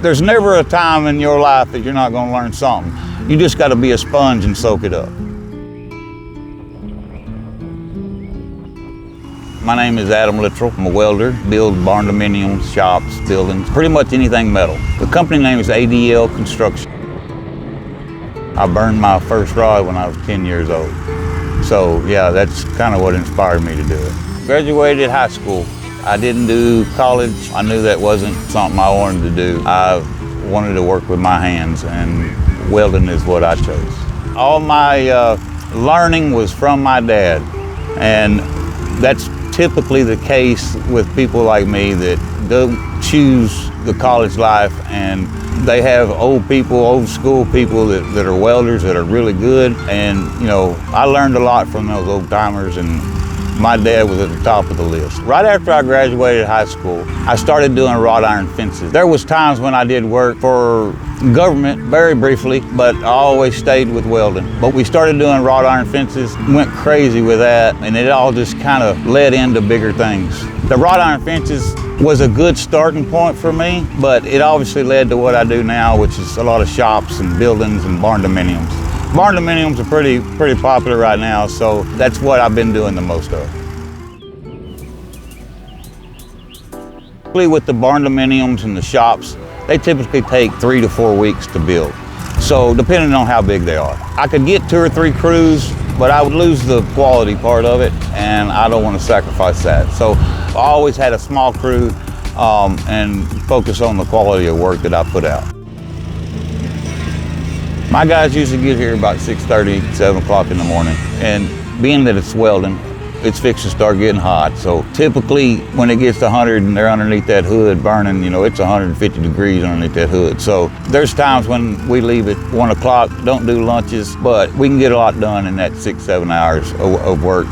There's never a time in your life that you're not going to learn something. You just got to be a sponge and soak it up. My name is Littrell. I'm a welder, build barndominiums, shops, buildings, pretty much anything metal. The company name is ADL Construction. I burned my first rod when I was 10 years old. So yeah, that's kind of what inspired me to do it. Graduated high school. I didn't do college. I knew that wasn't something I wanted to do. I wanted to work with my hands, and welding is what I chose. All my learning was from my dad, and that's typically the case with people like me that don't choose the college life, and they have old school people that are welders that are really good. And you know, I learned a lot from those old timers, and my dad was at the top of the list. Right after I graduated high school, I started doing wrought iron fences. There was times when I did work for government, very briefly, but I always stayed with welding. But we started doing wrought iron fences, went crazy with that, and it all just kind of led into bigger things. The wrought iron fences was a good starting point for me, but it obviously led to what I do now, which is a lot of shops and buildings and barndominiums. Barndominiums are pretty popular right now, so that's what I've been doing the most of. With the barndominiums and the shops, they typically take 3 to 4 weeks to build. So depending on how big they are. I could get 2 or 3 crews, but I would lose the quality part of it, and I don't want to sacrifice that. So I always had a small crew and focus on the quality of work that I put out. My guys usually get here about 6:30, 7 o'clock in the morning, and being that it's welding, it's fixed to start getting hot. So typically when it gets to 100 and they're underneath that hood burning, you know, it's 150 degrees underneath that hood. So there's times when we leave at 1 o'clock, don't do lunches, but we can get a lot done in that 6-7 hours of work.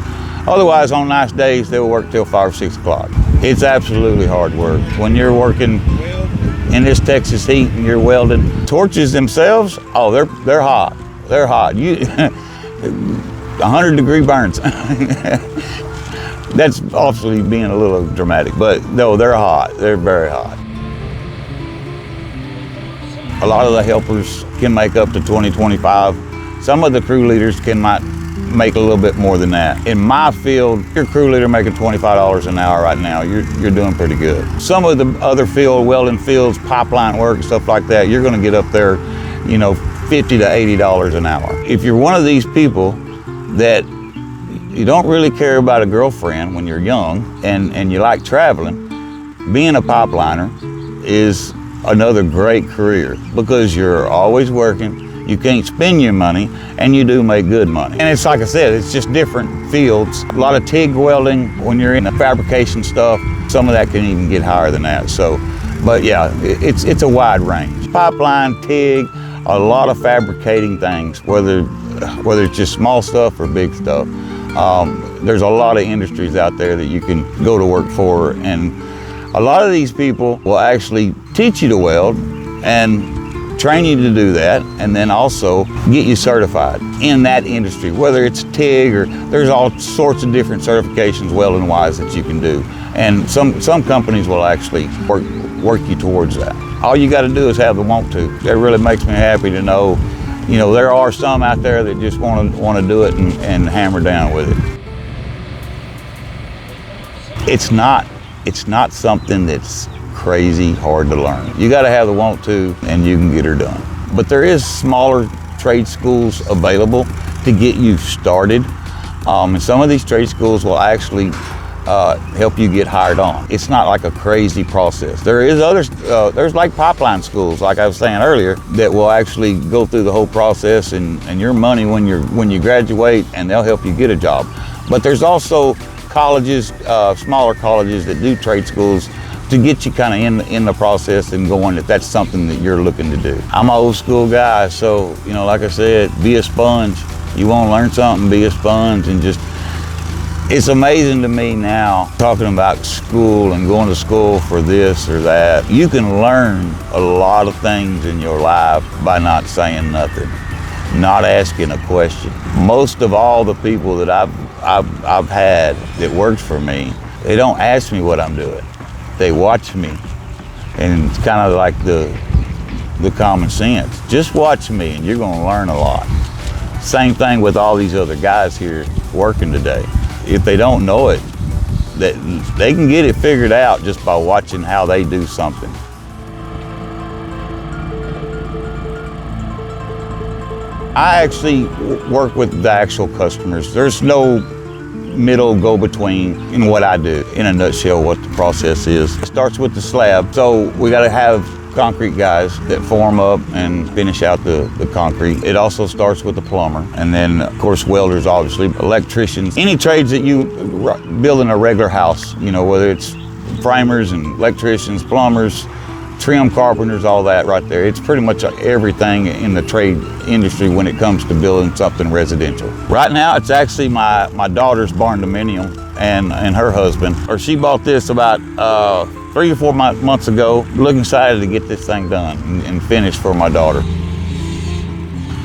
Otherwise, on nice days, they'll work till 5 or 6 o'clock. It's absolutely hard work. When you're working in this Texas heat and you're welding, torches themselves, oh, they're hot. They're hot. 100-degree burns. That's obviously being a little dramatic, but no, they're hot. They're very hot. A lot of the helpers can make up to 20, 25. Some of the crew leaders might make a little bit more than that. In my field, your crew leader making $25 an hour right now, you're doing pretty good. Some of the other welding fields, pipeline work, stuff like that, you're gonna get up there, you know, $50 to $80 an hour. If you're one of these people that you don't really care about a girlfriend when you're young and you like traveling, being a pipeliner is another great career because you're always working, you can't spend your money, and you do make good money. And it's like I said, it's just different fields. A lot of TIG welding, when you're in the fabrication stuff, some of that can even get higher than that. So, but yeah, it's a wide range. Pipeline, TIG, a lot of fabricating things, whether it's just small stuff or big stuff. There's a lot of industries out there that you can go to work for, and a lot of these people will actually teach you to weld and train you to do that, and then also get you certified in that industry, whether it's TIG or there's all sorts of different certifications welding wise that you can do. And some companies will actually work you towards that. All you got to do is have the want to. That really makes me happy to know, you know, there are some out there that just want to do it and hammer down with it. It's not something that's crazy hard to learn. You got to have the want to, and you can get her done. But there is smaller trade schools available to get you started, and some of these trade schools will actually help you get hired on. It's not like a crazy process. There is others. There's like pipeline schools, like I was saying earlier, that will actually go through the whole process and your money when you graduate, and they'll help you get a job. But there's also colleges, smaller colleges that do trade schools to get you kind of in the process and going, if that's something that you're looking to do. I'm an old school guy, so, you know, like I said, be a sponge. You want to learn something, be a sponge, and just, it's amazing to me now, talking about school and going to school for this or that. You can learn a lot of things in your life by not saying nothing, not asking a question. Most of all the people that I've had that worked for me, they don't ask me what I'm doing. They watch me, and it's kind of like the the common sense. Just watch me and you're gonna learn a lot. Same thing with all these other guys here working today. If they don't know it, that they can get it figured out just by watching how they do something. I actually work with the actual customers. There's no middle go-between in what I do. In a nutshell, what the process is. It starts with the slab. So we gotta have concrete guys that form up and finish out the concrete. It also starts with the plumber, and then of course welders, obviously, electricians, any trades that you build in a regular house, you know, whether it's framers and electricians, plumbers, trim carpenters, all that right there. It's pretty much everything in the trade industry when it comes to building something residential. Right now, it's actually my daughter's barndominium and her husband. Or she bought this about 3 or 4 months ago. Looking excited to get this thing done and finished for my daughter.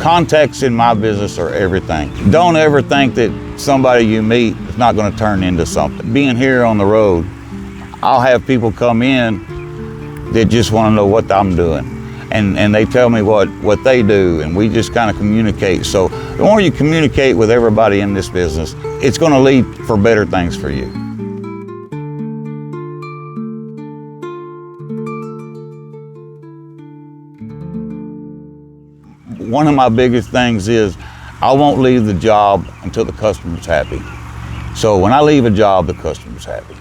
Contacts in my business are everything. Don't ever think that somebody you meet is not going to turn into something. Being here on the road, I'll have people come in that just want to know what I'm doing. And they tell me what they do, and we just kind of communicate. So the more you communicate with everybody in this business, it's going to lead for better things for you. One of my biggest things is I won't leave the job until the customer's happy. So when I leave a job, the customer's happy.